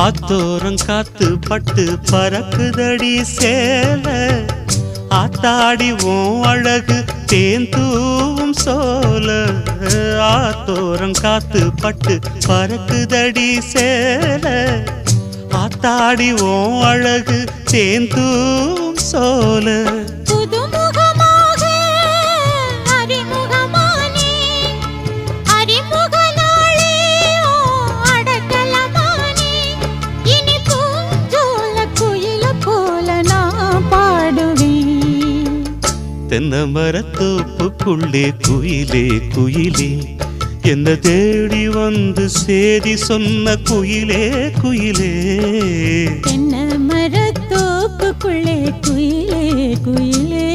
ஆத்தோரம் காத்து பட்டு பறக்குதடி சேல ஆத்தாடி உன் அழகு தேந்தூவும் சோல ஆத்தோரம் காத்து பட்டு பறக்குதடி சேல ஆத்தாடி உன் அழகு தேந்தூவும் சோல தென்னை மரத்தோப்புக்குள்ளே குயிலே குயிலே என்ன தேடி வந்து சேதி சொன்ன குயிலே குயிலே தென்னை மரத்தோப்புக்குள்ளே குயிலே குயிலே